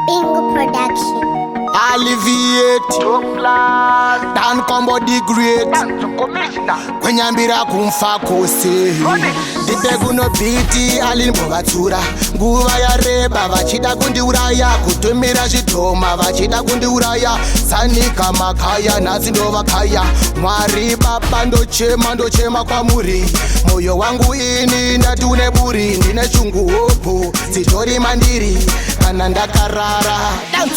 Bingo Production. Alleviate Dan Combo the Great Kwenyambira kumfa kose Dipe kuno biti alimbovatura Nguva yareba vachida kundiuraya Kutumira zvitoma vachida kundiuraya Sanika makaya nasi ndovakaya Mwari baba ndochema kwamuri Moyo wangu ini ndati une buri Ndine chungu hopo sitori mandiri Kana ndakarara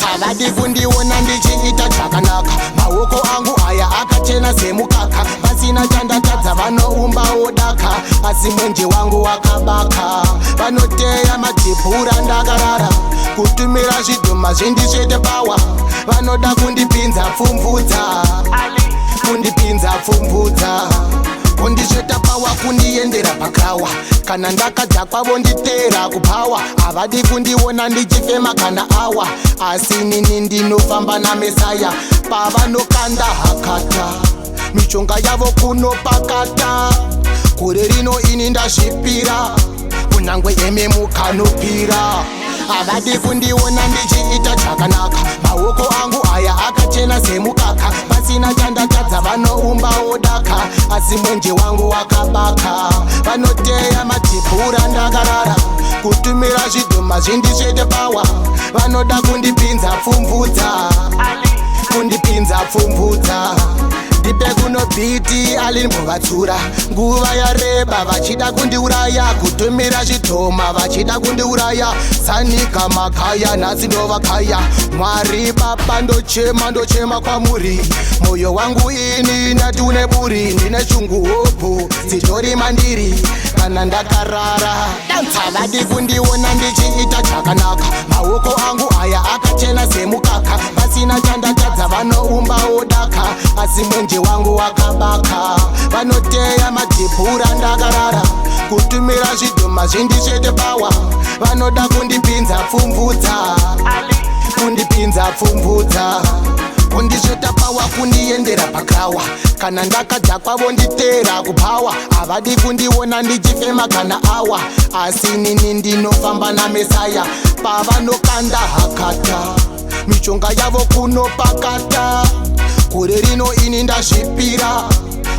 Havadi kundiona ndichiita chakanaka Maoko angu aya akachena semukaka Pasina chandatadza vanoumbawo daka Asi mwenje wangu wakabaka Vanoteya madhibhura ndakarara Kutumira zvidhuma zvindisvete pawa Vanoda kundipinza pfumvudza Kundipinza pfumvudza kundisveta pawa kundiendera pakawa kana ndakadza kwavo nditeera kupawa havadi kundiona ndichifema kana awa asi nini ndinofamba namesaya pavanokanda hakata mishonga yavo kunopakata kure rino ini ndazvipira kunyange ememukanopira havadi kundiona ndichiita chakanaka maoko angu aya akachena semukaka pasina chandatadza vanoumbawo daka asi mwenje wangu wakabaka vanoteya madhibhura ndakarara kutumira zvidhuma zvindisvete pawa vanoda kundipinza pfumvudza kundipinza pfumvudza ndipe kuno biti alimbovatsura nguva yareba vachida kundiuraya kutumira zvitoma vachida kundiuraya sanika makaya nhasi ndovakaya mwari baba ndochema kwamuri moyo wangu ini ndati une buri ndine chungu hopo sitori mandiri kana ndakarara havadi kundiona ndichiita chakanaka maoko angu aya akachena semukaka pasina chandatadza vanoumbawo daka asi mwenje wangu wakabaka vanoteya madhibhura ndakarara kutumira zvidhuma zvindisvete pawa vanoda kundipinza pfumvudza kundipinza pfumvudza kundisveta pawa kundiendera pakawa kana ndakadza kwavo nditeera kupawa havadi kundiona ndichifema kana awa asi nini ndinofamba namesaya pavanokanda hakata mishonga yavo kunopakata kure rino ini ndazvipira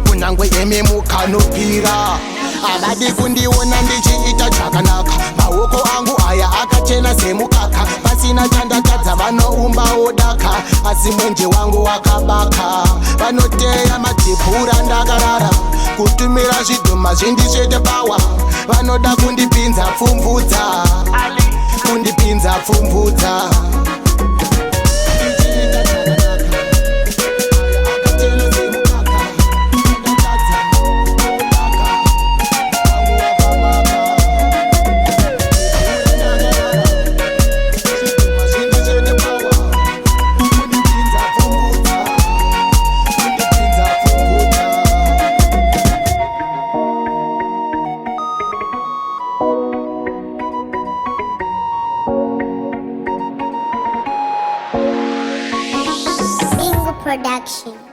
kunyange ememukanopira havadi kundiona ndichiita chakanaka maoko angu aya akachena semukaka pasina chandatadza vanoumbawo daka asi mwenje wangu wakabaka vanoteya madhibhura ndakarara kutumira zvidhuma zvindisvete pawa vanoda kundipinza pfumvudza kundipinza pfumvudza Bingo Production.